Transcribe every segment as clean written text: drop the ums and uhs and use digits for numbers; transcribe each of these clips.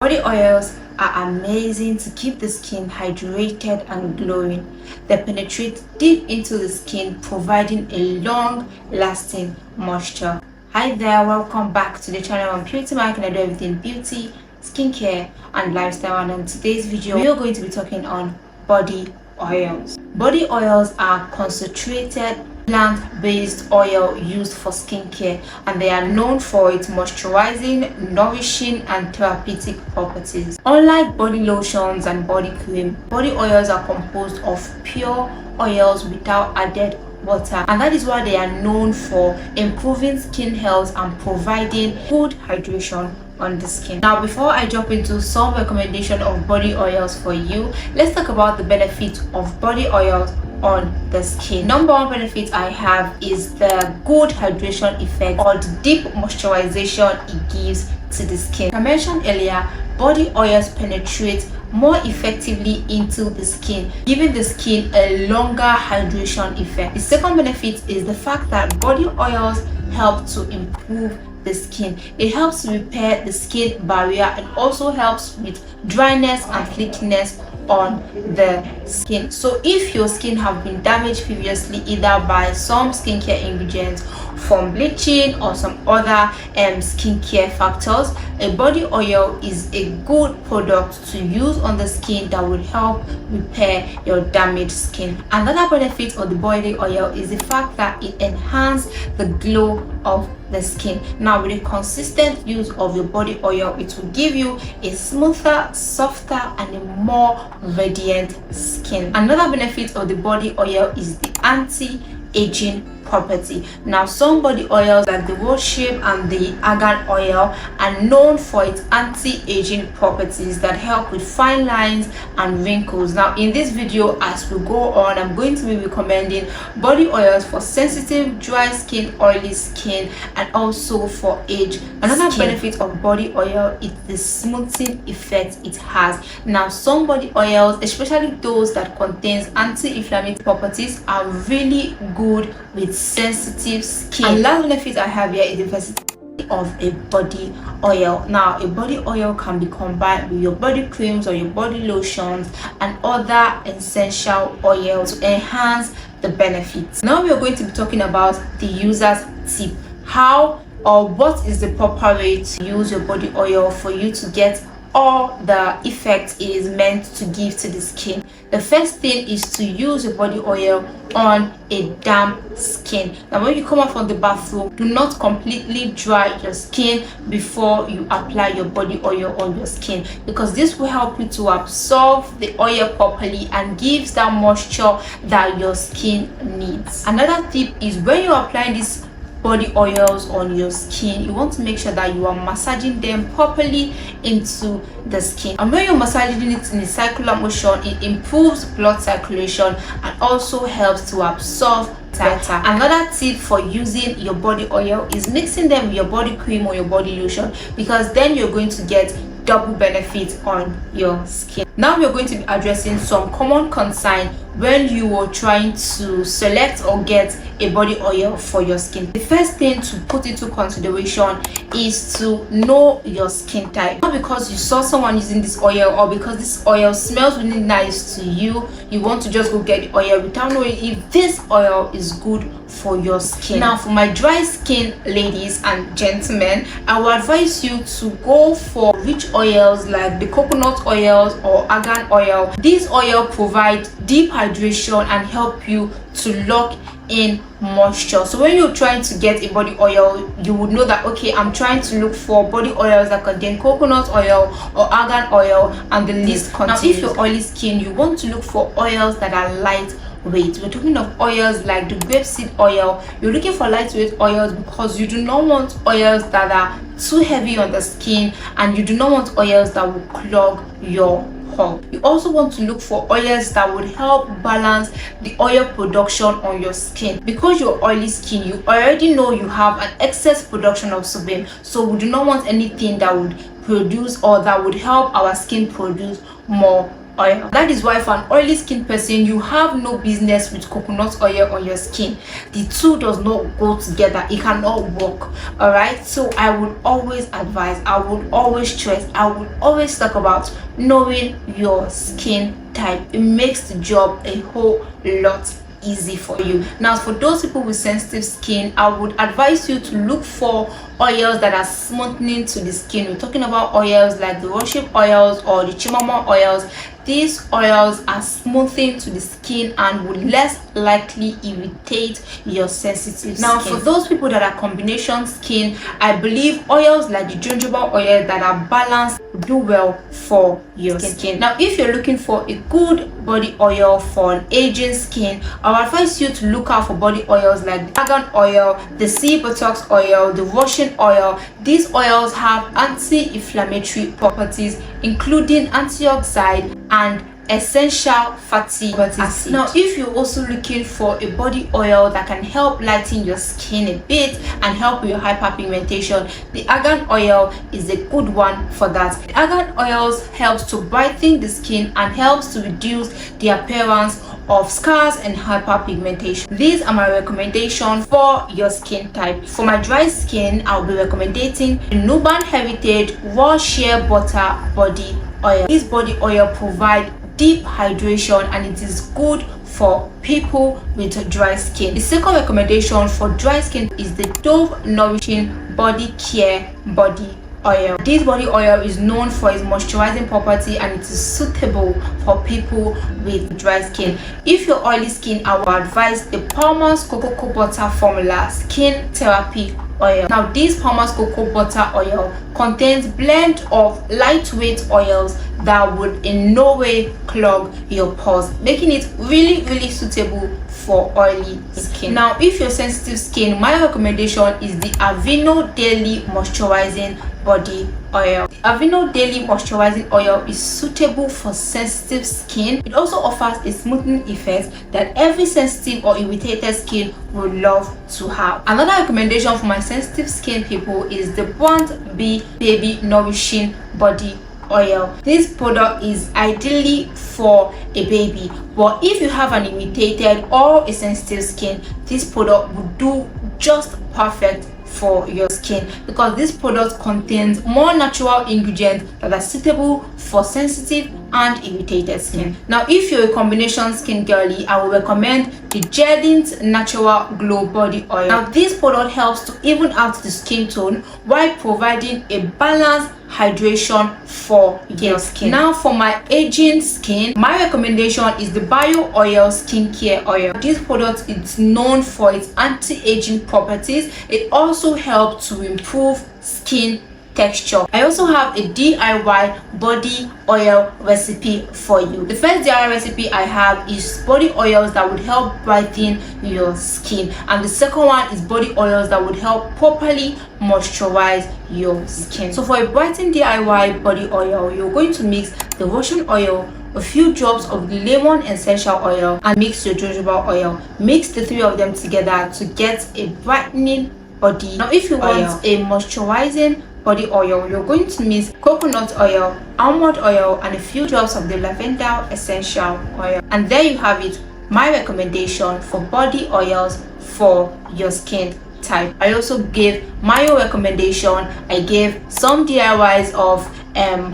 Body oils are amazing to keep the skin hydrated and glowing. They penetrate deep into the skin, providing a long-lasting moisture. Hi there, welcome back to the channel. I'm Beauty Mike and I do everything beauty, skincare, and lifestyle. And in today's video, we are going to be talking on body oils. Body oils are concentrated plant-based oil used for skincare, and they are known for its moisturizing, nourishing, and therapeutic properties. Unlike body lotions and body cream, body oils are composed of pure oils without added water, and that is why they are known for improving skin health and providing good hydration on the skin. Now, before I jump into some recommendation of body oils for you, let's talk about the benefits of body oils on the skin. Number one benefit I have is the good hydration effect or the deep moisturization it gives to the skin. Like I mentioned earlier, body oils penetrate more effectively into the skin, giving the skin a longer hydration effect. The second benefit is the fact that body oils help to improve the skin. It helps to repair the skin barrier and also helps with dryness and flakiness on the skin. So if your skin have been damaged previously either by some skincare ingredients from bleaching or some other skincare factors, a body oil is a good product to use on the skin that will help repair your damaged skin. Another benefit of the body oil is the fact that it enhances the glow of the skin. Now, with a consistent use of your body oil, it will give you a smoother, softer, and a more radiant skin. Another benefit of the body oil is the anti-aging property. Now, some body oils like the rose shape and the argan oil are known for its anti-aging properties that help with fine lines and wrinkles. Now, in this video, as we go on, I'm going to be recommending body oils for sensitive, dry skin, oily skin, and also for age. Another benefit of body oil is the smoothing effect it has. Now, some body oils, especially those that contains anti-inflammatory properties, are really good with sensitive skin. And last benefit I have here is the versatility of a body oil. Now, a body oil can be combined with your body creams or your body lotions and other essential oils to enhance the benefits. Now we are going to be talking about the user's tip. How or what is the proper way to use your body oil for you to get all the effect it is meant to give to the skin. The first thing is to use your body oil on a damp skin. Now, when you come out from the bathroom, do not completely dry your skin before you apply your body oil on your skin, because this will help you to absorb the oil properly and gives that moisture that your skin needs. Another tip is when you're applying this body oils on your skin, you want to make sure that you are massaging them properly into the skin. And when you're massaging it in a circular motion, it improves blood circulation and also helps to absorb better. Another tip for using your body oil is mixing them with your body cream or your body lotion, because then you're going to get double benefit on your skin. Now we're going to be addressing some common concerns when you are trying to select or get a body oil for your skin. The first thing to put into consideration is to know your skin type. Not because you saw someone using this oil or because this oil smells really nice to you, you want to just go get the oil without knowing if this oil is good for your skin. Now, for my dry skin ladies and gentlemen, I will advise you to go for rich oils like the coconut oils or argan oil. These oils provide deep hydration and help you to lock in moisture. So when you're trying to get a body oil, you would know that, okay, I'm trying to look for body oils that contain coconut oil or argan oil, and the list continues. Now, if you're oily skin, you want to look for oils that are lightweight. We're talking of oils like the grapeseed oil. You're looking for lightweight oils because you do not want oils that are too heavy on the skin, and you do not want oils that will clog your pore. You also want to look for oils that would help balance the oil production on your skin. Because you're oily skin, you already know you have an excess production of sebum, so we do not want anything that would produce or that would help our skin produce more oil. That is why for an oily skin person, you have no business with coconut oil on your skin. The two does not go together. It cannot work. All right, so I would always advise, I would always stress, I would always talk about knowing your skin type. It makes the job a whole lot easy for you. Now, for those people with sensitive skin, I would advise you to look for oils that are smoothing to the skin. We're talking about oils like the worship oils or the chimama oils. These oils are smoothing to the skin and will less likely irritate your sensitive skin. Now, for those people that are combination skin, I believe oils like the jojoba oil that are balanced do well for your skin. Now, if you're looking for a good body oil for an aging skin, I would advise you to look out for body oils like the argan oil, the sea buttocks oil, the washing oil. These oils have anti-inflammatory properties, including antioxidant and essential fatty acids. Now, if you're also looking for a body oil that can help lighten your skin a bit and help with your hyperpigmentation, the argan oil is a good one for that. The argan oils helps to brighten the skin and helps to reduce the appearance of scars and hyperpigmentation. These are my recommendations for your skin type. For my dry skin, I'll be recommending the Nuban Heritage Raw Shea Butter Body Oil. This body oil provides deep hydration and it is good for people with dry skin. The second recommendation for dry skin is the Dove Nourishing Body Care Body Oil. This body oil is known for its moisturizing property and it is suitable for people with dry skin. If you're oily skin, I would advise the Palmer's Cocoa Butter Formula Skin Therapy Oil. Now, this Palmer's Cocoa Butter Oil contains blend of lightweight oils that would in no way clog your pores, making it really suitable for oily skin. Now, if you're sensitive skin, my recommendation is the Aveeno Daily Moisturizing Body Oil. The Aveeno Daily Moisturizing Oil is suitable for sensitive skin. It also offers a smoothing effect that every sensitive or irritated skin would love to have. Another recommendation for my sensitive skin people is the Brand B Baby Nourishing Body Oil. This product is ideally for a baby, but if you have an irritated or a sensitive skin, this product would do just perfect for your skin because this product contains more natural ingredients that are suitable for sensitive and irritated skin. Now, if you're a combination skin girly, I will recommend the Jadin's Natural Glow Body Oil. Now, this product helps to even out the skin tone while providing a balanced hydration for your skin. Now, for my aging skin, my recommendation is the Bio Oil Skincare Oil. This product is known for its anti-aging properties. It also helps to improve skin texture. I also have a DIY body oil recipe for you. The first DIY recipe I have is body oils that would help brighten your skin, and the second one is body oils that would help properly moisturize your skin. So for a brightening DIY body oil, you're going to mix the Russian oil, a few drops of the lemon essential oil, and mix your jojoba oil. Mix the three of them together to get a brightening body. Now, if you want a moisturizing body oil, you're going to mix coconut oil, almond oil, and a few drops of the lavender essential oil. And there you have it, my recommendation for body oils for your skin type. I also gave my own recommendation. I gave some DIYs of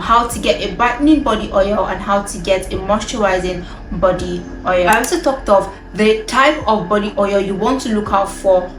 how to get a brightening body oil and how to get a moisturizing body oil. I also talked of the type of body oil you want to look out for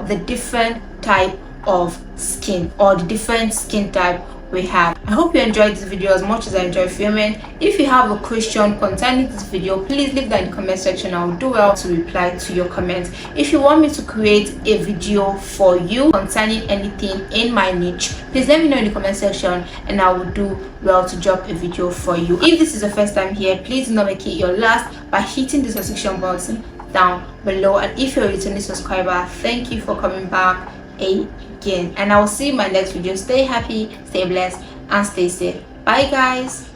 the different type of skin or the different skin type we have. I hope you enjoyed this video as much as I enjoyed filming. If you have a question concerning this video, please leave that in the comment section. I will do well to reply to your comments. If you want me to create a video for you concerning anything in my niche, please let me know in the comment section and I will do well to drop a video for you. If this is the first time here, please do not make it your last by hitting the subscription button down below. And if you're a returning subscriber, thank you for coming back again, and I will see you in my next video. Stay happy, stay blessed, and stay safe. Bye guys.